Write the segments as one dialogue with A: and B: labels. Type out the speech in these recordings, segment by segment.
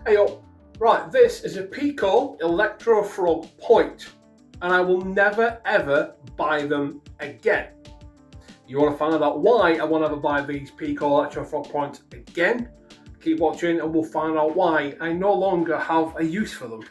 A: Hey up, right, this is a Peco ELECTROFROG point, and I will never ever buy them again. You want to find out why I will never buy these Peco ELECTROFROG points again? Keep watching and we'll find out why I no longer have a use for them.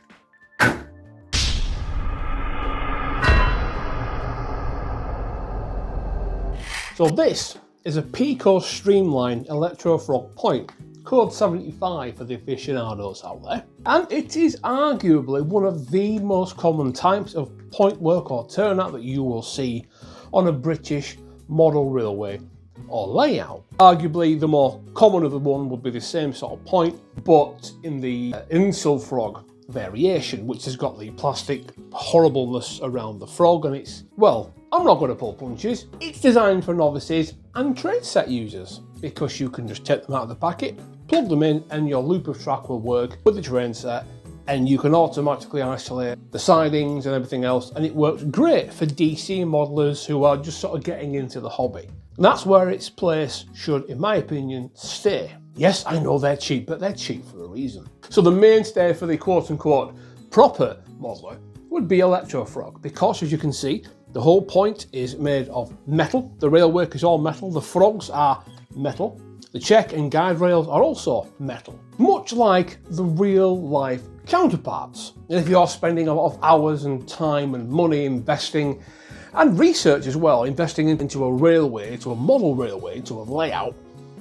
A: So this is a Peco Streamline ELECTROFROG point, code 75 for the aficionados out there, and it is arguably one of the most common types of point work or turnout that you will see on a British model railway or layout. Arguably the more common of the one would be the same sort of point, but in the insulfrog variation, which has got the plastic horribleness around the frog, and it's, well, I'm not going to pull punches. It's designed for novices and train set users because you can just take them out of the packet, plug them in, and your loop of track will work with the train set, and you can automatically isolate the sidings and everything else, and it works great for DC modelers who are just sort of getting into the hobby. And that's where its place should, in my opinion, stay. Yes, I know they're cheap, but they're cheap for a reason. So the mainstay for the quote-unquote proper modeler would be ELECTROFROG, because as you can see, the whole point is made of metal. The railwork is all metal, the frogs are metal, the check and guide rails are also metal, much like the real life counterparts. And if you're spending a lot of hours and time and money investing, and research as well, investing into a railway, into a model railway, into a layout,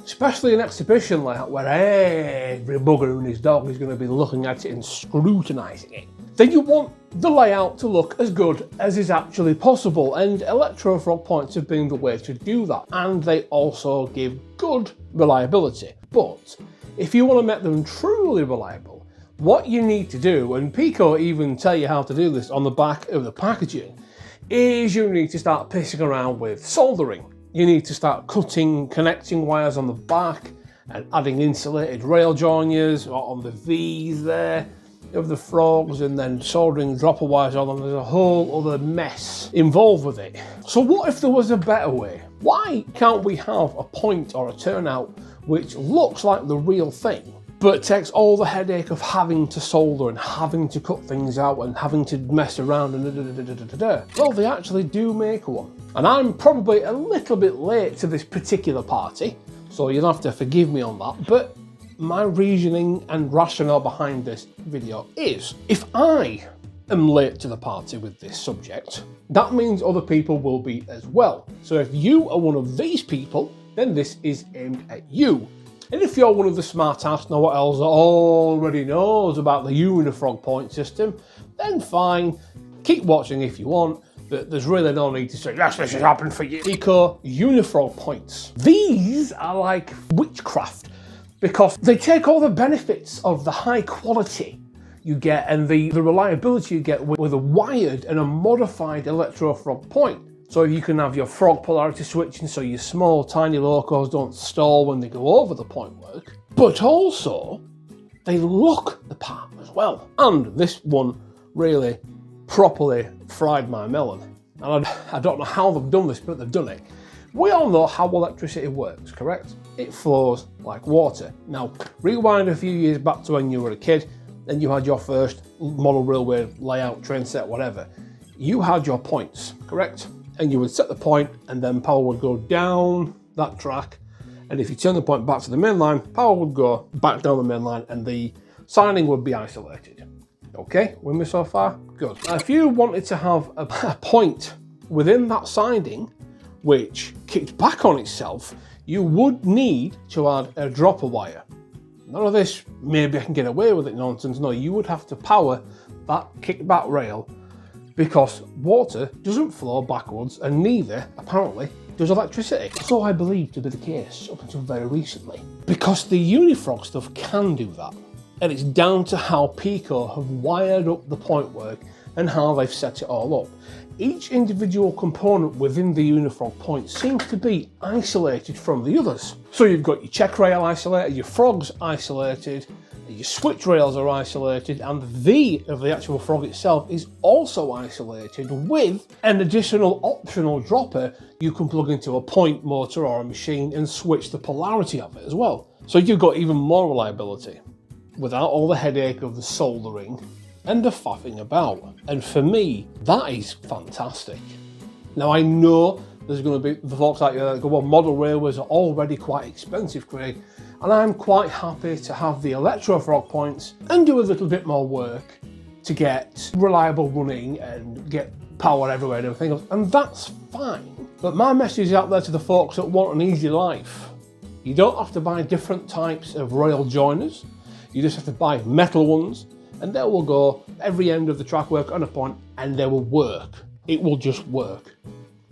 A: especially an exhibition layout where every bugger and his dog is going to be looking at it and scrutinising it, then you want the layout to look as good as is actually possible, and ELECTROFROG points have been the way to do that, and they also give good reliability. But if you want to make them truly reliable, what you need to do, and Peco even tell you how to do this on the back of the packaging, is you need to start pissing around with soldering. You need to start cutting connecting wires on the back and adding insulated rail joiners on the V's there of the frogs, and then soldering dropper wires on them. There's a whole other mess involved with it. So what if there was a better way? Why can't we have a point or a turnout which looks like the real thing, but takes all the headache of having to solder and having to cut things out and having to mess around and Well, they actually do make one. And I'm probably a little bit late to this particular party, so you'll have to forgive me on that, but my reasoning and rationale behind this video is, if I am late to the party with this subject, that means other people will be as well. So if you are one of these people, then this is aimed at you. And if you're one of the smart ass know what else that already knows about the UniFrog point system, then fine, keep watching if you want, but there's really no need to say, yes, this has happened for you. Peco UniFrog points. These are like witchcraft, because they take all the benefits of the high quality you get and the reliability you get with a wired and a modified ELECTROFROG point. So you can have your frog polarity switching so your small tiny locos don't stall when they go over the point work, but also they look the part as well. And this one really properly fried my melon. And I don't know how they've done this, but they've done it. We all know how electricity works, correct? It flows like water. Now, rewind a few years back to when you were a kid and you had your first model railway layout, train set, whatever. You had your points, correct? And you would set the point and then power would go down that track. And if you turn the point back to the main line, power would go back down the main line and the siding would be isolated. Okay, with me so far? Good. Now, if you wanted to have a point within that siding which kicked back on itself, you would need to add a dropper wire. None of this, maybe I can get away with it nonsense. No, you would have to power that kickback rail, because water doesn't flow backwards and neither, apparently, does electricity. So I believe to be the case up until very recently. Because the UniFrog stuff can do that. And it's down to how Peco have wired up the point work and how they've set it all up. Each individual component within the UniFrog point seems to be isolated from the others. So you've got your check rail isolated, your frogs isolated, your switch rails are isolated, and the V of the actual frog itself is also isolated with an additional optional dropper you can plug into a point motor or a machine and switch the polarity of it as well. So you've got even more reliability. without all the headache of the soldering and the faffing about. And for me, that is fantastic. Now I know there's going to be the folks out there that go, well, model railways are already quite expensive, Craig, and I'm quite happy to have the ELECTROFROG points and do a little bit more work to get reliable running and get power everywhere and everything else, and that's fine. But my message is out there to the folks that want an easy life. You don't have to buy different types of rail joiners, you just have to buy metal ones, and they will go every end of the track work on a point, and they will work. It will just work.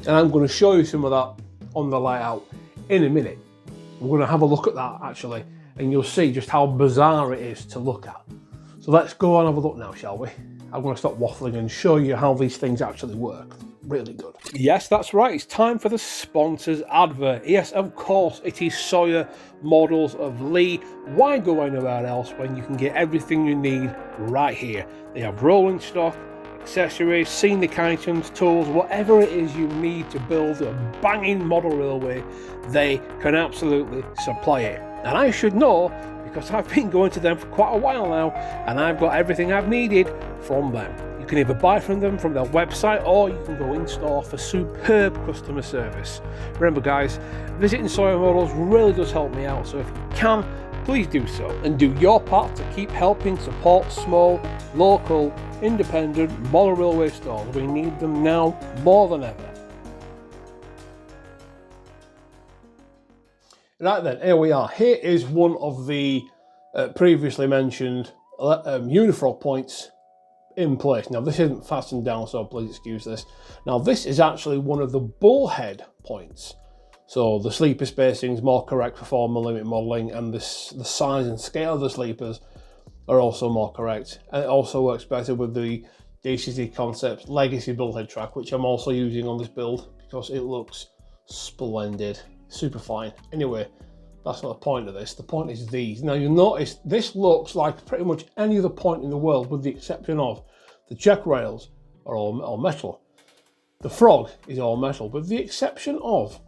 A: And I'm going to show you some of that on the layout in a minute. We're going to have a look at that actually, and you'll see just how bizarre it is to look at. So let's go and have a look now, shall we? I'm going to stop waffling and show you how these things actually work. Really good. Yes, that's right. It's time for the sponsors advert. Yes, of course, it is Sawyer Models of Lee. Why go anywhere else when you can get everything you need right here? They have rolling stock, accessories, scenic items, tools, whatever it is you need to build a banging model railway, they can absolutely supply it. And I should know because I've been going to them for quite a while now, and I've got everything I've needed from them. You can either buy from them from their website, or you can go in store for superb customer service. Remember guys, visiting Sawyer Models really does help me out, so if you can, please do so, and do your part to keep helping support small, local, independent model railway stores. We need them now more than ever. Right then, here we are. Here is one of the previously mentioned Unifrog points in place. Now this isn't fastened down, so please excuse this. Now this is actually one of the bullhead points. So the sleeper spacing is more correct for formal limit modelling, and the size and scale of the sleepers are also more correct. And it also works better with the DCT Concepts Legacy bullhead track, which I'm also using on this build because it looks splendid. Super fine. Anyway, that's not the point of this. The point is these. Now you'll notice this looks like pretty much any other point in the world, with the exception of the check rails are all metal. The frog is all metal, with the exception of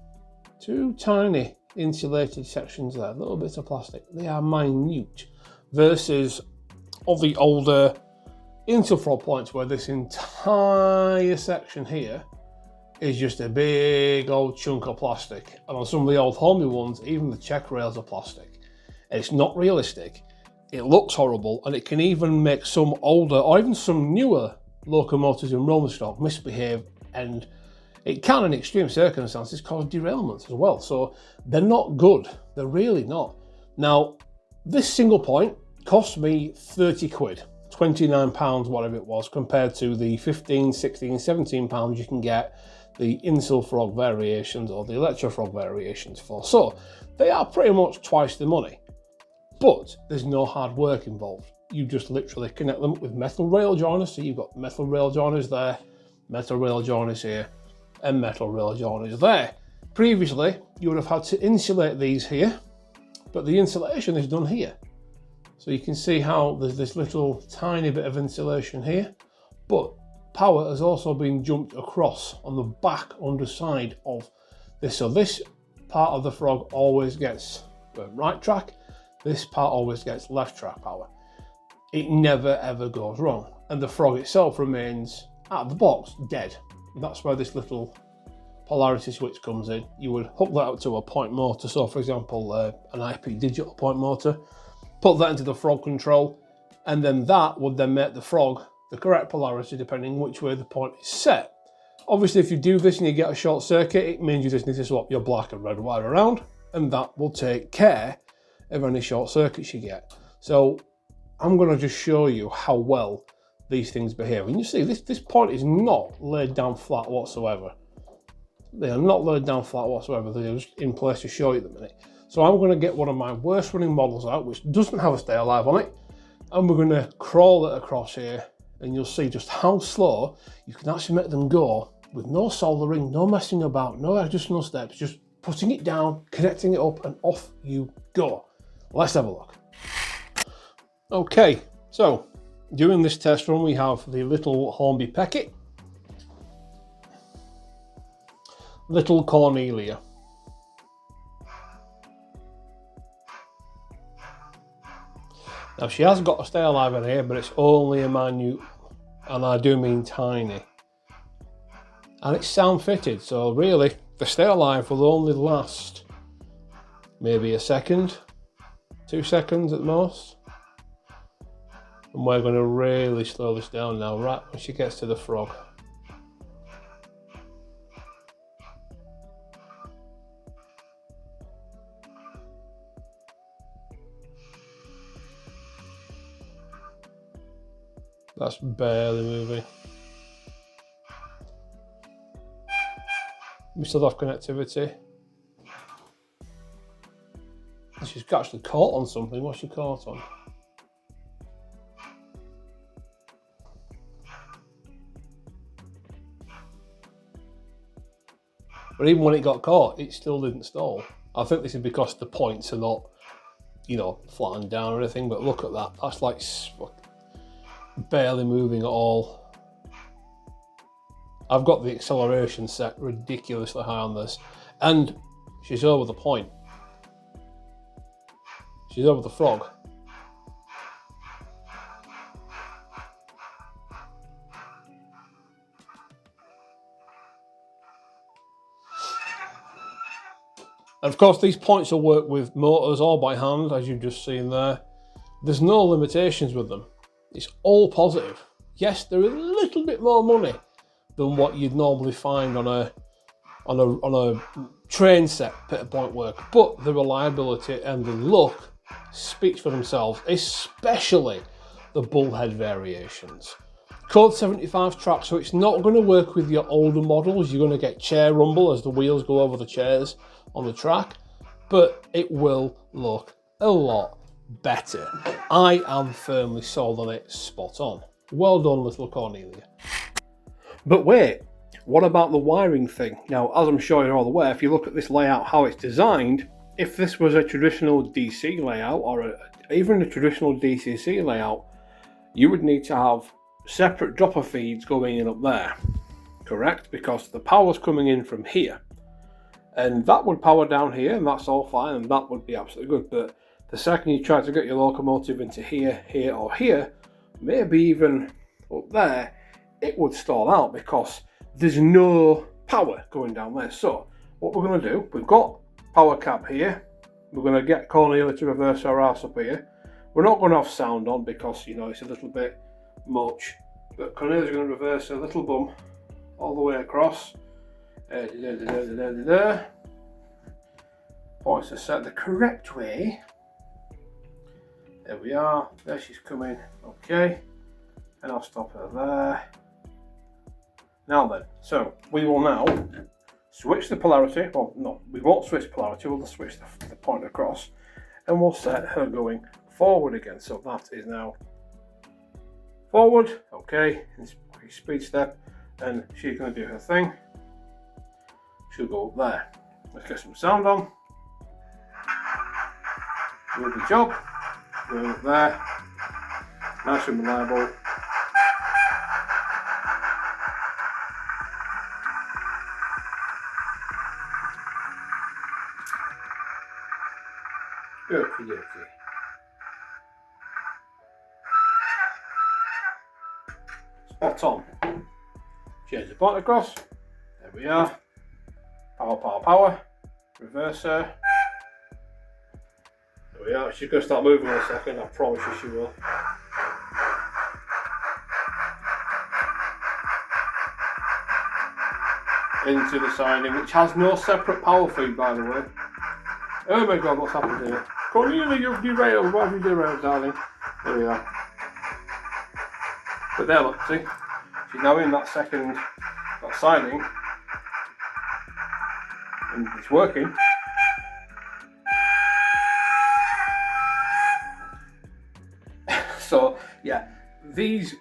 A: two tiny insulated sections there, little bits of plastic. They are minute, versus all the older insulfrog points where this entire section here is just a big old chunk of plastic. And on some of the old homey ones, even the check rails are plastic. It's not realistic, it looks horrible, and it can even make some older or even some newer locomotives in rolling stock misbehave, and it can in extreme circumstances cause derailments as well. So they're not good, they're really not. Now this single point cost me 30 quid, £29 whatever it was, compared to the 15, 16, 17 pounds you can get the insulfrog variations or the ELECTROFROG variations for. So they are pretty much twice the money, but there's no hard work involved. You just literally connect them with metal rail joiners. So you've got metal rail joiners there, metal rail joiners here, and metal rail joiners there. Previously, you would have had to insulate these here, but the insulation is done here. So you can see how there's this little tiny bit of insulation here, but power has also been jumped across on the back underside of this. So this part of the frog always gets right track, this part always gets left track power. It never ever goes wrong, and the frog itself remains out of the box dead. That's where this little polarity switch comes in. You would hook that up to a point motor, so for example an IP digital point motor, put that into the frog control, and then that would then make the frog the correct polarity depending which way the point is set. Obviously if you do this and you get a short circuit, it means you just need to swap your black and red wire around, and that will take care of any short circuits you get. So I'm going to just show you how well these things behave. And you see this point is not laid down flat whatsoever. They are not laid down flat whatsoever. They're just in place to show you in a minute. So I'm going to get one of my worst running models out, which doesn't have a stay alive on it, and we're going to crawl it across here, and you'll see just how slow you can actually make them go with no soldering, no messing about, no additional steps, just putting it down, connecting it up, and off you go. Let's have a look. Okay, so during this test run we have the little Hornby Peco, little Cornelia, Now she has got a stay alive in here, but it's only a minute, and I do mean tiny. And it's sound fitted, so really the stay alive will only last maybe a second, 2 seconds at most. And we're going to really slow this down now, right when she gets to the frog. That's barely moving. We still have connectivity. She's actually caught on something. What's she caught on? But even when it got caught, it still didn't stall. I think this is because the points are not, you know, flattened down or anything, but look at that. That's like barely moving at all. I've got the acceleration set ridiculously high on this, and she's over the point. She's over the frog. And of course, these points will work with motors or by hand, as you've just seen there. There's no limitations with them. It's all positive. Yes, they're a little bit more money than what you'd normally find on a train set pit point work, but the reliability and the look speaks for themselves, especially the bullhead variations. Code 75 track, so it's not going to work with your older models. You're going to get chair rumble as the wheels go over the chairs on the track, but it will look a lot better. I am firmly sold on it, spot on. Well done, little Cornelia. But wait, what about the wiring thing? Now, as I'm sure you're all aware, if you look at this layout, how it's designed, if this was a traditional DC layout or even a traditional DCC layout, you would need to have separate dropper feeds going in up there, correct? Because the power's coming in from here, and that would power down here, and that's all fine, and that would be absolutely good. But the second you try to get your locomotive into here, here, or here, maybe even up there, it would stall out because there's no power going down there. So what we're going to do, we've got power cab here. We're going to get Cornelia to reverse our ass up here. We're not going to have sound on because, you know, it's a little bit much. But Cornelia's going to reverse her little bum all the way across. Points are set the correct way. There we are. There she's coming. Okay. And I'll stop her there. Now then, so we will now switch the polarity. Well, no, we won't switch polarity. We'll just switch the point across, and we'll set her going forward again. So that is now forward. Okay, speed step, and she's going to do her thing. She'll go up there. Let's get some sound on. Do the job. Going up there. Nice and reliable. Okie dokie. Spot on. Change the point across. There we are. Power, power, power. Reverse her. There we are. She's going to start moving in a second. I promise you she will. Into the siding, which has no separate power feed, by the way. Oh my god, what's happened here? Cornelia, you've derailed. Why have you derailed, darling? There we are. But there, look, see? She's now in that second, that siding. And it's working. So, yeah, these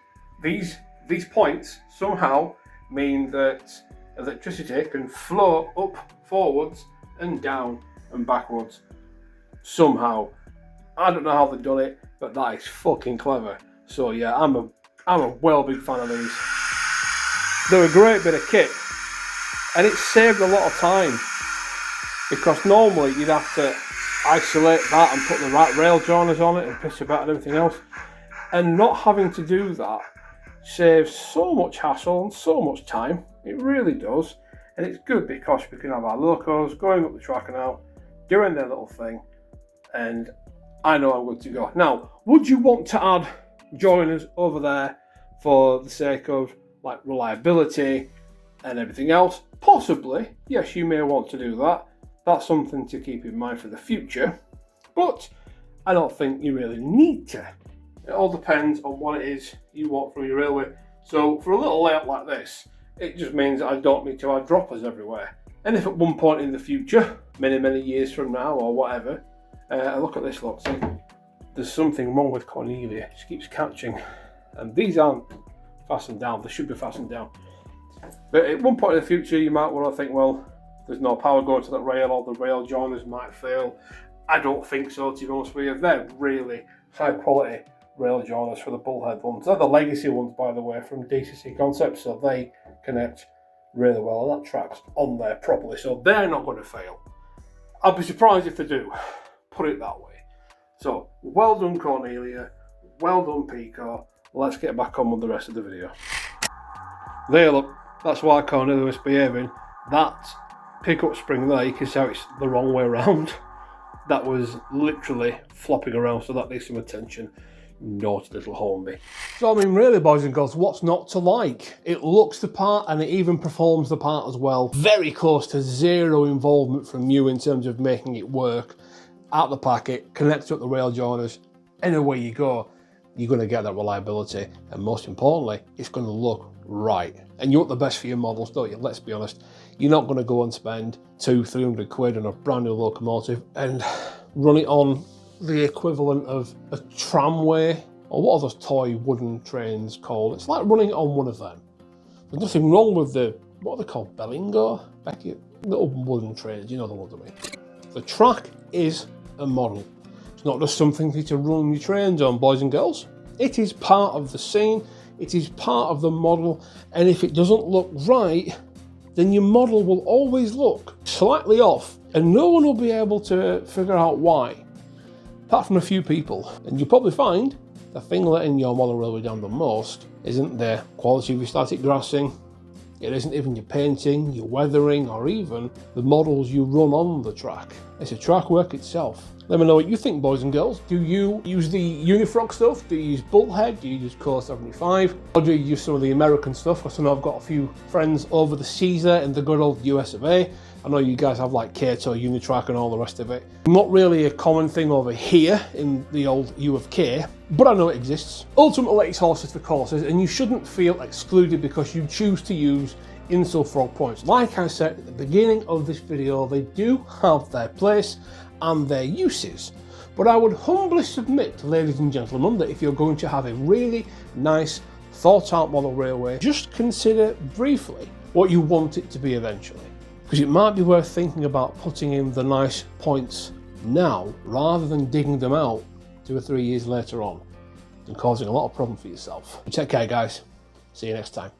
A: points somehow mean that electricity can flow up, forwards, and down and backwards somehow. I don't know how they've done it, but that is fucking clever. So yeah, I'm a well big fan of these. They're a great bit of kit, and it saved a lot of time because normally you'd have to isolate that and put the right rail joiners on it and piss about and everything else. And not having to do that saves so much hassle and so much time. It really does. And it's good because we can have our locos going up the track now, doing their little thing, and I know I'm good to go. Now, would you want to add joiners over there for the sake of like reliability and everything else? Possibly, yes, you may want to do that. That's something to keep in mind for the future, but I don't think you really need to. It all depends on what it is you want from your railway. So for a little layout like this, it just means that I don't need to add droppers everywhere. And if at one point in the future, many years from now or whatever, look at this, look, see, there's something wrong with Cornelia. She keeps catching, and these aren't fastened down. They should be fastened down. But at one point in the future, you might want to think, well, there's no power going to that rail, or the rail joiners might fail. I don't think so, to be honest with you. They're really high quality rail joiners for the bullhead ones. They're the legacy ones, by the way, from DCC Concepts, so they connect really well, and that track's on there properly, so they're not going to fail. I'd be surprised if they do, put it that way. So, well done Cornelia, well done Peco. Let's get back on with the rest of the video. There, look, that's why Cornelia was behaving. That pickup spring there, you can see how it's the wrong way around. That was literally flopping around, so that needs some attention. Naughty little Hornby. So I mean, really, boys and girls, what's not to like? It looks the part and it even performs the part as well. Very close to zero involvement from you in terms of making it work. Out the packet, connect up the rail joiners, and away you go. You're going to get that reliability, and most importantly, it's going to look right. And you want the best for your models, don't you? Let's be honest. You're not going to go and spend 200-300 quid on a brand new locomotive and run it on the equivalent of a tramway, or what are those toy wooden trains called? It's like running it on one of them. There's nothing wrong with the, what are they called, Bellingo? Becky, little wooden trains, you know the ones I mean. The track is a model. It's not just something for you to run your trains on, boys and girls. It is part of the scene, it is part of the model, and if it doesn't look right, then your model will always look slightly off, and no one will be able to figure out why. Apart from a few people. And you'll probably find the thing letting your model railway down the most isn't the quality of your static grassing, it isn't even your painting, your weathering, or even the models you run on the track. It's the track work itself. Let me know what you think, boys and girls. Do you use the Unifrog stuff? Do you use Bullhead? Do you use Core 75? Or do you use some of the American stuff? Because I know I've got a few friends over the seas there in the good old US of A. I know you guys have like Kato, Unitrack and all the rest of it. Not really a common thing over here in the old U of K, but I know it exists. Ultimately, it's horses for courses, and you shouldn't feel excluded because you choose to use insulfrog points. Like I said at the beginning of this video, they do have their place and their uses. But I would humbly submit, ladies and gentlemen, that if you're going to have a really nice, thought out model railway, just consider briefly what you want it to be eventually. Because it might be worth thinking about putting in the nice points now, rather than digging them out 2 or 3 years later on and causing a lot of problem for yourself. Take care, guys. See you next time.